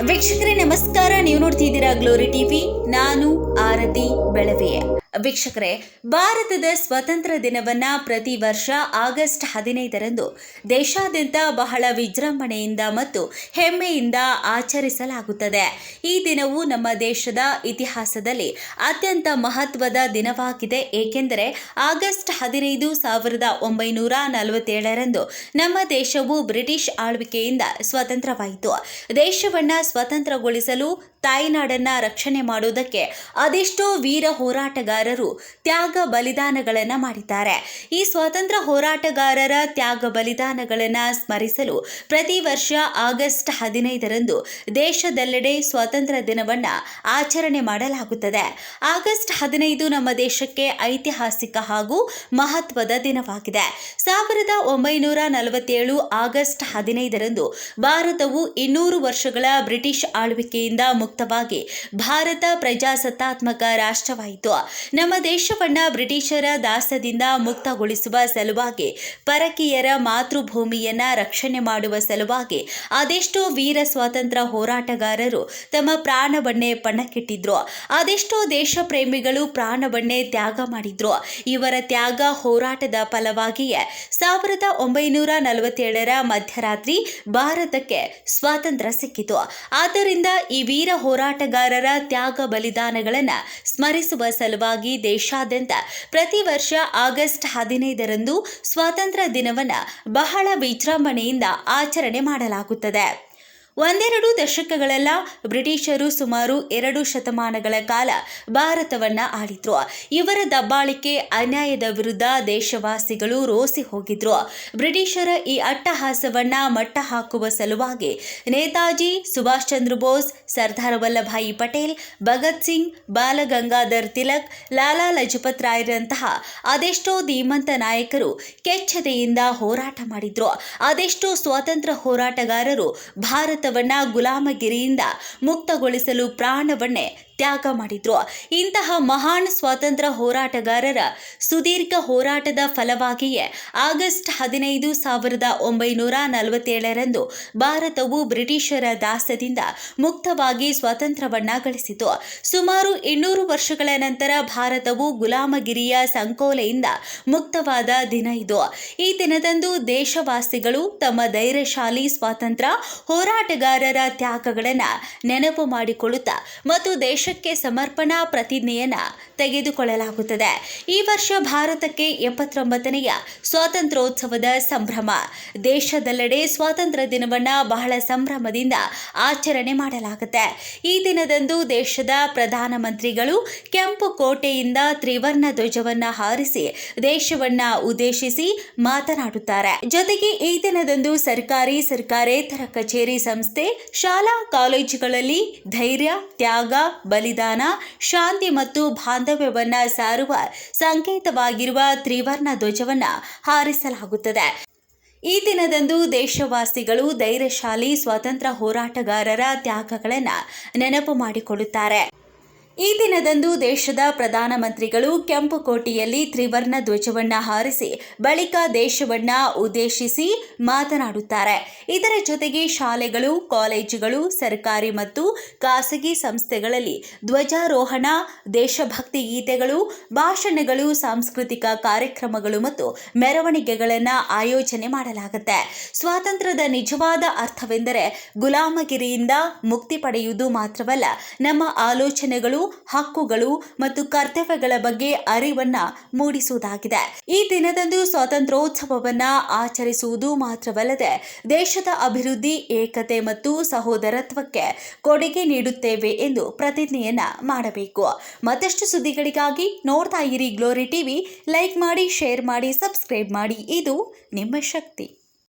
ವೀಕ್ಷಕರೇ ನಮಸ್ಕಾರ. ನೀವು ನೋಡ್ತಿದ್ದೀರಾ ಗ್ಲೋರಿ ಟಿವಿ. ನಾನು ಆರತಿ ಬೆಳವೆ. ವೀಕ್ಷಕರೇ, ಭಾರತದ ಸ್ವಾತಂತ್ರ್ಯ ದಿನವನ್ನ ಪ್ರತಿ ವರ್ಷ ಆಗಸ್ಟ್ 15ರಂದು ದೇಶಾದ್ಯಂತ ಬಹಳ ವಿಜೃಂಭಣೆಯಿಂದ ಮತ್ತು ಹೆಮ್ಮೆಯಿಂದ ಆಚರಿಸಲಾಗುತ್ತದೆ. ಈ ದಿನವು ನಮ್ಮ ದೇಶದ ಇತಿಹಾಸದಲ್ಲಿ ಅತ್ಯಂತ ಮಹತ್ವದ ದಿನವಾಗಿದೆ. ಏಕೆಂದರೆ ಆಗಸ್ಟ್ 15, 1947ರಂದು ನಮ್ಮ ದೇಶವು ಬ್ರಿಟಿಷ್ ಆಳ್ವಿಕೆಯಿಂದ ಸ್ವತಂತ್ರವಾಯಿತು. ದೇಶವನ್ನ ಸ್ವತಂತ್ರಗೊಳಿಸಲು ತಾಯ್ನಾಡನ್ನ ರಕ್ಷಣೆ ಮಾಡುವುದಕ್ಕೆ ಅದೆಷ್ಟೋ ವೀರ ಹೋರಾಟಗಾರರು ತ್ಯಾಗ ಬಲಿದಾನಗಳನ್ನು ಮಾಡಿದ್ದಾರೆ. ಈ ಸ್ವಾತಂತ್ರ್ಯ ಹೋರಾಟಗಾರರ ತ್ಯಾಗ ಬಲಿದಾನಗಳನ್ನು ಸ್ಮರಿಸಲು ಪ್ರತಿ ವರ್ಷ ಆಗಸ್ಟ್ 15ರಂದು ದೇಶದೆಲ್ಲೆಡೆ ಸ್ವಾತಂತ್ರ್ಯ ದಿನವನ್ನ ಆಚರಣೆ ಮಾಡಲಾಗುತ್ತದೆ. ಆಗಸ್ಟ್ 15 ನಮ್ಮ ದೇಶಕ್ಕೆ ಐತಿಹಾಸಿಕ ಹಾಗೂ ಮಹತ್ವದ ದಿನವಾಗಿದೆ. 1947 ಆಗಸ್ಟ್ 15ರಂದು ಭಾರತವು 200 ವರ್ಷಗಳ ಬ್ರಿಟಿಷ್ ಆಳ್ವಿಕೆಯಿಂದ ಮುಕ್ತವಾಗಿ ಭಾರತ ಪ್ರಜಾಸತ್ತಾತ್ಮಕ ರಾಷ್ಟ್ರವಾಯಿತು. ನಮ್ಮ ದೇಶವನ್ನ ಬ್ರಿಟಿಷರ ದಾಸ್ಯದಿಂದ ಮುಕ್ತಗೊಳಿಸುವ ಸಲುವಾಗಿ, ಪರಕೀಯರ ಮಾತೃಭೂಮಿಯನ್ನ ರಕ್ಷಣೆ ಮಾಡುವ ಸಲುವಾಗಿ ಅದೆಷ್ಟೋ ವೀರ ಸ್ವಾತಂತ್ರ್ಯ ಹೋರಾಟಗಾರರು ತಮ್ಮ ಪ್ರಾಣವನ್ನೇ ಪಣಕ್ಕಿಟ್ಟಿದ್ರು. ಅದೆಷ್ಟೋ ದೇಶ ಪ್ರೇಮಿಗಳು ಪ್ರಾಣವನ್ನೇ ತ್ಯಾಗ ಮಾಡಿದ್ರು. ಇವರ ತ್ಯಾಗ ಹೋರಾಟದ ಫಲವಾಗಿಯೇ 1947ರ ಮಧ್ಯರಾತ್ರಿ ಭಾರತಕ್ಕೆ ಸ್ವಾತಂತ್ರ್ಯ ಸಿಕ್ಕಿತು. ಆದ್ದರಿಂದ ಈ ವೀರ ಹೋರಾಟಗಾರರ ತ್ಯಾಗ ಬಲಿದಾನಗಳನ್ನು ಸ್ಮರಿಸುವ ಸಲುವಾಗಿ ದೇಶಾದ್ಯಂತ ಪ್ರತಿ ವರ್ಷ ಆಗಸ್ಟ್ 15ರಂದು ಸ್ವಾತಂತ್ರ್ಯ ದಿನವನ್ನು ಬಹಳ ವಿಜೃಂಭಣೆಯಿಂದ ಆಚರಣೆ ಮಾಡಲಾಗುತ್ತದೆ. ಒಂದೆರಡು ದಶಕಗಳೆಲ್ಲ ಬ್ರಿಟಿಷರು ಸುಮಾರು 2 ಶತಮಾನಗಳ ಕಾಲ ಭಾರತವನ್ನ ಆಳಿದ್ರು. ಇವರ ದಬ್ಬಾಳಿಕೆ ಅನ್ಯಾಯದ ವಿರುದ್ಧ ದೇಶವಾಸಿಗಳು ರೋಸಿ ಹೋಗಿದ್ರು. ಬ್ರಿಟಿಷರ ಈ ಅಟ್ಟಹಾಸವನ್ನ ಮಟ್ಟ ಹಾಕುವ ಸಲುವಾಗಿ ನೇತಾಜಿ ಸುಭಾಷ್ ಚಂದ್ರ ಬೋಸ್, ಸರ್ದಾರ್ ವಲ್ಲಭಾಯಿ ಪಟೇಲ್, ಭಗತ್ ಸಿಂಗ್, ಬಾಲ ಗಂಗಾಧರ್ ತಿಲಕ್, ಲಾಲಾ ಲಜಪತ್ ರಾಯರಂತಹ ಅದೆಷ್ಟೋ ಧೀಮಂತ ನಾಯಕರು ಕೆಚ್ಚೆದೆಯಿಂದ ಹೋರಾಟ ಮಾಡಿದ್ರು. ಅದೆಷ್ಟೋ ಸ್ವಾತಂತ್ರ್ಯ ಹೋರಾಟಗಾರರು ಭಾರತವನ್ನ ಗುಲಾಮಗಿರಿಯಿಂದ ಮುಕ್ತಗೊಳಿಸಲು ಪ್ರಾಣವನ್ನೇ ತ್ಯಾಗ ಮಾಡಿದ್ರು. ಇಂತಹ ಮಹಾನ್ ಸ್ವಾತಂತ್ರ್ಯ ಹೋರಾಟಗಾರರ ಸುದೀರ್ಘ ಹೋರಾಟದ ಫಲವಾಗಿಯೇ ಆಗಸ್ಟ್ 15, 1947ರಂದು ಭಾರತವು ಬ್ರಿಟಿಷರ ದಾಸ್ಯದಿಂದ ಮುಕ್ತವಾಗಿ ಸ್ವಾತಂತ್ರ್ಯವನ್ನ ಗಳಿಸಿತು. ಸುಮಾರು 200 ವರ್ಷಗಳ ನಂತರ ಭಾರತವು ಗುಲಾಮಗಿರಿಯ ಸಂಕೋಲೆಯಿಂದ ಮುಕ್ತವಾದ ದಿನ ಇದು. ಈ ದಿನದಂದು ದೇಶವಾಸಿಗಳು ತಮ್ಮ ಧೈರ್ಯಶಾಲಿ ಸ್ವಾತಂತ್ರ್ಯ ಹೋರಾಟಗಾರರ ತ್ಯಾಗಗಳನ್ನು ನೆನಪು ಮಾಡಿಕೊಳ್ಳುತ್ತಾ ಮತ್ತು ದೇಶಕ್ಕೆ ಸಮರ್ಪಣಾ ಪ್ರತಿಜ್ಞೆಯನ್ನ ತೆಗೆದುಕೊಳ್ಳಲಾಗುತ್ತದೆ. ಈ ವರ್ಷ ಭಾರತಕ್ಕೆ 79ನೆಯ ಸ್ವಾತಂತ್ರ್ಯೋತ್ಸವದ ಸಂಭ್ರಮ. ದೇಶದೆಲ್ಲೆಡೆ ಸ್ವಾತಂತ್ರ್ಯ ದಿನವನ್ನ ಬಹಳ ಸಂಭ್ರಮದಿಂದ ಆಚರಣೆ ಮಾಡಲಾಗುತ್ತೆ. ಈ ದಿನದಂದು ದೇಶದ ಪ್ರಧಾನಮಂತ್ರಿಗಳು ಕೆಂಪು ಕೋಟೆಯಿಂದ ತ್ರಿವರ್ಣ ಧ್ವಜವನ್ನ ಹಾರಿಸಿ ದೇಶವನ್ನ ಉದ್ದೇಶಿಸಿ ಮಾತನಾಡುತ್ತಾರೆ. ಜೊತೆಗೆ ಈ ದಿನದಂದು ಸರ್ಕಾರೇತರ ಕಚೇರಿ, ಸಂಸ್ಥೆ, ಶಾಲಾ ಕಾಲೇಜುಗಳಲ್ಲಿ ಧೈರ್ಯ, ತ್ಯಾಗ, ಬಲಿದಾನ, ಶಾಂತಿ ಮತ್ತು ಬಾಂಧವ್ಯವನ್ನ ಸಾರುವ ಸಂಕೇತವಾಗಿರುವ ತ್ರಿವರ್ಣ ಧ್ವಜವನ್ನ ಹಾರಿಸಲಾಗುತ್ತದೆ. ಈ ದಿನದಂದು ದೇಶವಾಸಿಗಳು ಧೈರ್ಯಶಾಲಿ ಸ್ವಾತಂತ್ರ್ಯ ಹೋರಾಟಗಾರರ ತ್ಯಾಗಗಳನ್ನು ನೆನಪು ಮಾಡಿಕೊಳ್ಳುತ್ತಾರೆ. ಈ ದಿನದಂದು ದೇಶದ ಪ್ರಧಾನಮಂತ್ರಿಗಳು ಕೆಂಪು ಕೋಟೆಯಲ್ಲಿ ತ್ರಿವರ್ಣ ಧ್ವಜವನ್ನ ಹಾರಿಸಿ ಬಳಿಕ ದೇಶವನ್ನ ಉದ್ದೇಶಿಸಿ ಮಾತನಾಡುತ್ತಾರೆ. ಇದರ ಜೊತೆಗೆ ಶಾಲೆಗಳು, ಕಾಲೇಜುಗಳು, ಸರ್ಕಾರಿ ಮತ್ತು ಖಾಸಗಿ ಸಂಸ್ಥೆಗಳಲ್ಲಿ ಧ್ವಜಾರೋಹಣ, ದೇಶಭಕ್ತಿ ಗೀತೆಗಳು, ಭಾಷಣಗಳು, ಸಾಂಸ್ಕೃತಿಕ ಕಾರ್ಯಕ್ರಮಗಳು ಮತ್ತು ಮೆರವಣಿಗೆಗಳನ್ನು ಆಯೋಜನೆ ಮಾಡಲಾಗುತ್ತೆ. ಸ್ವಾತಂತ್ರ್ಯದ ನಿಜವಾದ ಅರ್ಥವೆಂದರೆ ಗುಲಾಮಗಿರಿಯಿಂದ ಮುಕ್ತಿ ಪಡೆಯುವುದು ಮಾತ್ರವಲ್ಲ, ನಮ್ಮ ಆಲೋಚನೆಗಳು, ಹಕ್ಕುಗಳು ಮತ್ತು ಕರ್ತವ್ಯಗಳ ಬಗ್ಗೆ ಅರಿವನ್ನ ಮೂಡಿಸುವುದಾಗಿದೆ. ಈ ದಿನದಂದು ಸ್ವಾತಂತ್ರ್ಯೋತ್ಸವವನ್ನ ಆಚರಿಸುವುದು ಮಾತ್ರವಲ್ಲದೆ ದೇಶದ ಅಭಿವೃದ್ಧಿ, ಏಕತೆ ಮತ್ತು ಸಹೋದರತ್ವಕ್ಕೆ ಕೊಡುಗೆ ನೀಡುತ್ತೇವೆ ಎಂದು ಪ್ರತಿಜ್ಞೆಯನ್ನ ಮಾಡಬೇಕು. ಮತ್ತಷ್ಟು ಸುದ್ದಿಗಳಿಗಾಗಿ ನೋಡ್ತಾ ಇರಿ ಗ್ಲೋರಿ ಟಿವಿ. ಲೈಕ್ ಮಾಡಿ, ಶೇರ್ ಮಾಡಿ, ಸಬ್ಸ್ಕ್ರೈಬ್ ಮಾಡಿ. ಇದು ನಿಮ್ಮ ಶಕ್ತಿ.